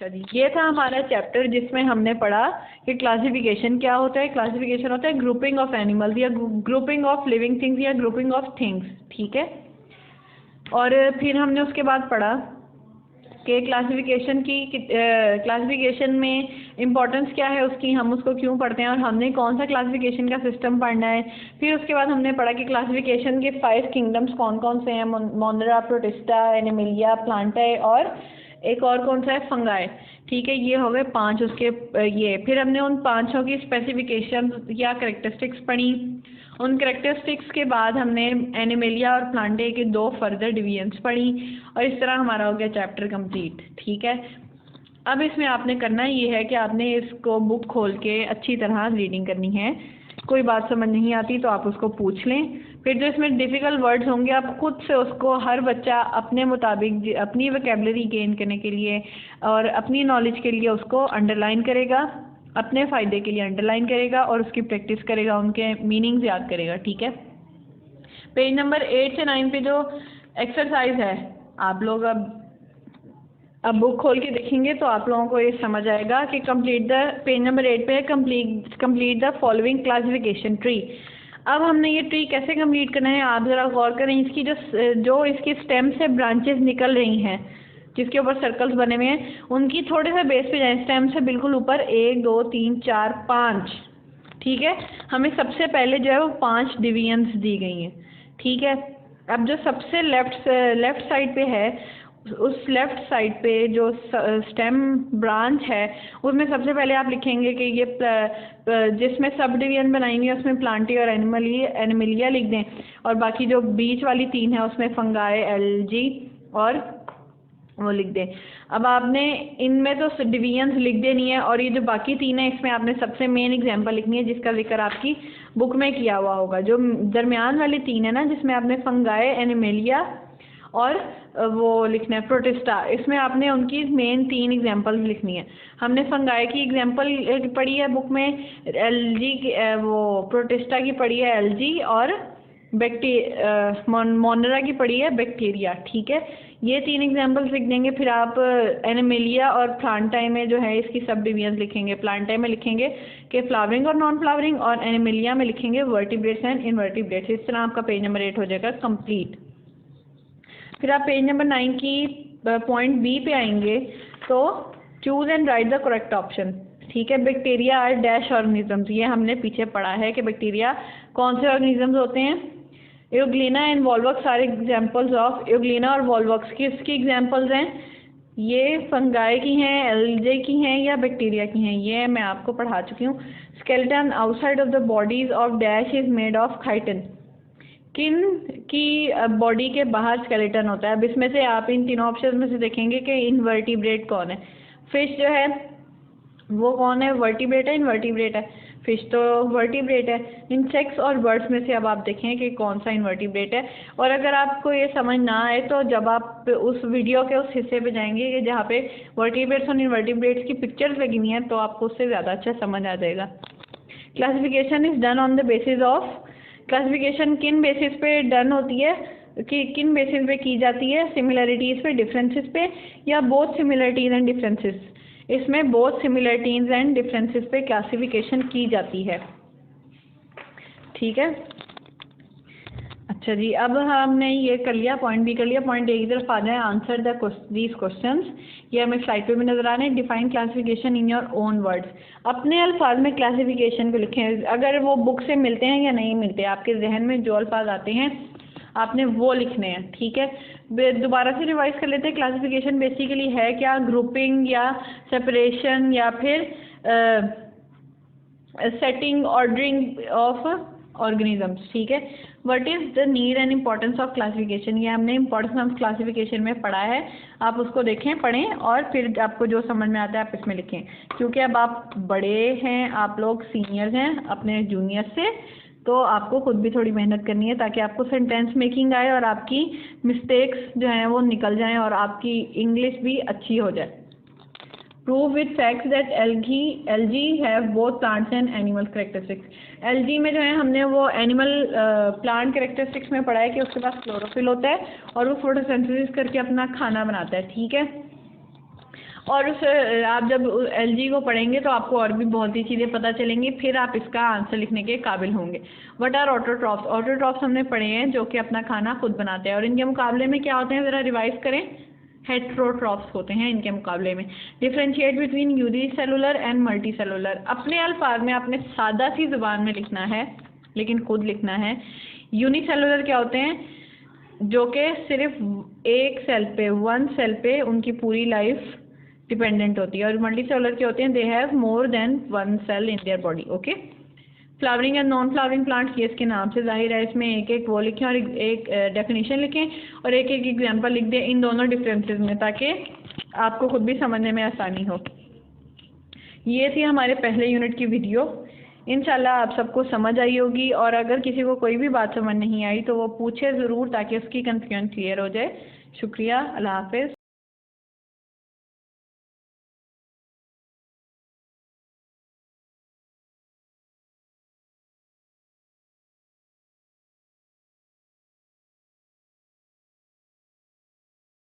अच्छा जी, ये था हमारा चैप्टर जिसमें हमने पढ़ा कि क्लासिफिकेशन क्या होता है। क्लासिफिकेशन होता है ग्रुपिंग ऑफ एनिमल्स या ग्रुपिंग ऑफ लिविंग थिंग्स या ग्रुपिंग ऑफ थिंग्स, ठीक है। और फिर हमने उसके बाद पढ़ा कि क्लासिफिकेशन में इम्पोर्टेंस क्या है उसकी, हम उसको क्यों पढ़ते हैं और हमने कौन सा क्लासिफिकेशन का सिस्टम पढ़ना है। फिर उसके बाद हमने पढ़ा कि क्लासिफिकेशन के 5 किंगडम्स कौन कौन से हैं, मोनरा, प्रोटिस्टा, एनिमिलिया, प्लांटाe और एक और कौन सा है, फंगाई, ठीक है। ये हो गए 5 उसके ये। फिर हमने उन 5 की स्पेसिफिकेशन या करेक्टरिस्टिक्स पढ़ी। उन करेक्टरिस्टिक्स के बाद हमने एनिमिलिया और प्लांटाe के 2 फर्दर डिवीजन्स पढ़ी और इस तरह हमारा हो गया चैप्टर कंप्लीट, ठीक है। अब इसमें आपने करना ये है कि आपने इसको बुक खोल के अच्छी तरह रीडिंग करनी है। कोई बात समझ नहीं आती तो आप उसको पूछ लें। फिर जो इसमें डिफ़िकल्ट वर्ड्स होंगे आप खुद से उसको, हर बच्चा अपने मुताबिक अपनी वोकैबुलरी गेन करने के लिए और अपनी नॉलेज के लिए उसको अंडरलाइन करेगा, अपने फ़ायदे के लिए अंडरलाइन करेगा और उसकी प्रैक्टिस करेगा, उनके मीनिंग्स याद करेगा, ठीक है। पेज नंबर 8 से 9 पे जो एक्सरसाइज है, आप लोग अब बुक खोल के देखेंगे तो आप लोगों को ये समझ आएगा कि कंप्लीट द, पेज नंबर 8 पे complete the following classification tree. अब हमने ये ट्री कैसे कंप्लीट करना है आप ज़रा गौर करें। इसकी जो इसकी स्टेम से ब्रांचेस निकल रही हैं, जिसके ऊपर सर्कल्स बने हुए हैं, उनकी थोड़े से बेस पे जाएं, स्टेम से बिल्कुल ऊपर 1 2 3 4 5, ठीक है। हमें सबसे पहले जो है वो 5 डिवीजन्स दी गई हैं, ठीक है। अब जो सबसे लेफ्ट साइड पे है, उस लेफ्ट साइड पे जो स्टेम ब्रांच है उसमें सबसे पहले आप लिखेंगे कि ये जिसमें सब डिवीजन बनाई हुई है उसमें प्लांटाe और एनिमिलिया लिख दें, और बाकी जो बीच वाली 3 है उसमें फंगाई, एल्गी और वो लिख दें। अब आपने इनमें तो डिवीजन्स लिख देनी है और ये जो बाकी 3 है इसमें आपने सबसे मेन एग्जांपल लिखनी है जिसका जिक्र आपकी बुक में किया हुआ होगा। जो दरमियान वाली 3 है ना, जिसमें आपने फंगाई, एनिमिलिया और वो लिखना है प्रोटिस्टा, इसमें आपने उनकी मेन 3 एग्जांपल्स लिखनी है। हमने फंगाई की एग्जांपल पढ़ी है बुक में, एल्गी वो प्रोटिस्टा की पढ़ी है एल्गी, और मोनेरा की पढ़ी है बैक्टीरिया, ठीक है। ये 3 एग्जांपल्स लिख देंगे। फिर आप एनिमिलिया और प्लांटाe में जो है इसकी सब डिवीजन लिखेंगे। प्लांटाe में लिखेंगे कि फ्लावरिंग और नॉन फ्लावरिंग, और एनिमिलिया में लिखेंगे वर्टिब्रेट्स एंड इनवर्टिब्रेट्स। इस तरह आपका पेज नंबर 8 हो जाएगा कंप्लीट। फिर आप पेज नंबर 9 की पॉइंट बी पे आएंगे तो choose and right the correct option, ठीक है। बैक्टीरिया आर डैश ऑर्गेनिजम्स, ये हमने पीछे पढ़ा है कि बैक्टीरिया कौन से ऑर्गेनिजम्स होते हैं। Euglena and Volvox are examples of, Euglena और वॉल्वक्स किसकी एग्जांपल्स हैं, ये फंगाई की हैं, एल्गी की हैं या बैक्टीरिया की हैं, ये मैं आपको पढ़ा चुकी हूँ। Skeleton outside of the bodies of dash is made of chitin, किन की बॉडी के बाहर स्केलेटन होता है। अब इसमें से आप इन तीनों ऑप्शन में से देखेंगे कि इनवर्टिब्रेट कौन है। फिश जो है वो कौन है, वर्टिब्रेट है, इनवर्टिब्रेट है। फिश तो वर्टिब्रेट है। इंसेक्ट्स और बर्ड्स में से अब आप देखें कि कौन सा इनवर्टिब्रेट है। और अगर आपको ये समझ ना आए तो जब आप उस वीडियो के उस हिस्से पे जाएंगे कि जहाँ पे वर्टिब्रेट्स और इनवर्टिब्रेट्स की पिक्चर्स लगी हुई हैं तो आपको उससे ज़्यादा अच्छा समझ आ जाएगा। Classification is done on the basis of, classification किन बेसिस पे डन होती है, कि किन बेसिस पे की जाती है, सिमिलरिटीज़ पे, डिफरेंसेस पे, या बोथ सिमिलरिटीज़ एंड डिफरेंसेस। इसमें बोथ सिमिलरिटीज़ एंड डिफरेंसेस पे क्लासिफिकेशन की जाती है, ठीक है। अच्छा जी, अब हमने ये कर लिया, पॉइंट बी कर लिया। पॉइंट ए की तरफ आ जाए, आंसर दीज क्वेश्चंस। ये हमें स्लाइड पे भी नजर आ रहे हैं। Define classification in your own words, अपने अल्फाज में क्लासिफिकेशन को लिखें। अगर वो बुक से मिलते हैं या नहीं मिलते, आपके जहन में जो अल्फाज आते हैं आपने वो लिखने हैं, ठीक है। दोबारा से रिवाइज कर लेते हैं। क्लासिफिकेशन बेसिकली है क्या, ग्रुपिंग या सेपरेशन या फिर सेटिंग, ऑर्डरिंग ऑफ ऑर्गेनिजम्स, ठीक है। What is the need and importance of classification, ये हमने इम्पोर्टेंस ऑफ क्लासिफिकेशन में पढ़ा है। आप उसको देखें, पढ़ें और फिर आपको जो समझ में आता है आप इसमें लिखें। क्योंकि अब आप बड़े हैं, आप लोग सीनियर्स हैं अपने जूनियर से, तो आपको खुद भी थोड़ी मेहनत करनी है ताकि आपको सेंटेंस मेकिंग आए और आपकी मिस्टेक्स जो हैं वो निकल जाएं और आपकी इंग्लिश भी अच्छी हो जाए। Prove with facts that algae have both plants and animal characteristics. Algae में जो है हमने वो एनिमल प्लांट कैरेक्टरिस्टिक्स में पढ़ा है कि उसके पास क्लोरोफिल होता है और वो फोटोसिंथेसिस करके अपना खाना बनाता है, ठीक है। और उस आप जब एलजी को पढ़ेंगे तो आपको और भी बहुत ही चीज़ें पता चलेंगी, फिर आप इसका आंसर लिखने के काबिल होंगे। What are autotrophs? ऑटोट्रॉफ्स हमने पढ़े हैं जो कि अपना खाना खुद बनाते हैं, और इनके मुकाबले में क्या होते हैं, ज़रा रिवाइज करें। हेट्रोट्रॉफ्स होते हैं इनके मुकाबले में। Differentiate between unicellular and multicellular. अपने अल्फाज में आपने सादा सी ज़ुबान में लिखना है, लेकिन खुद लिखना है। यूनिसेलुलर क्या होते हैं, जो कि सिर्फ एक सेल पे, वन सेल पे उनकी पूरी लाइफ डिपेंडेंट होती है, और मल्टीसेलुलर के होते हैं they have more than one cell in their body. Okay. Flowering and non flowering plants, ये इसके नाम से जाहिर है, इसमें एक एक वो लिखें और एक डेफिनेशन लिखें और एक एक एग्जांपल लिख दें इन दोनों डिफरेंसेस में, ताकि आपको खुद भी समझने में आसानी हो। ये थी हमारे पहले यूनिट की वीडियो। इंशाल्लाह आप सबको समझ आई होगी, और अगर किसी को कोई भी बात समझ नहीं आई तो वो पूछे ज़रूर, ताकि उसकी कंफ्यूजन क्लियर हो जाए। शुक्रिया, अल्लाह हाफ़िज़।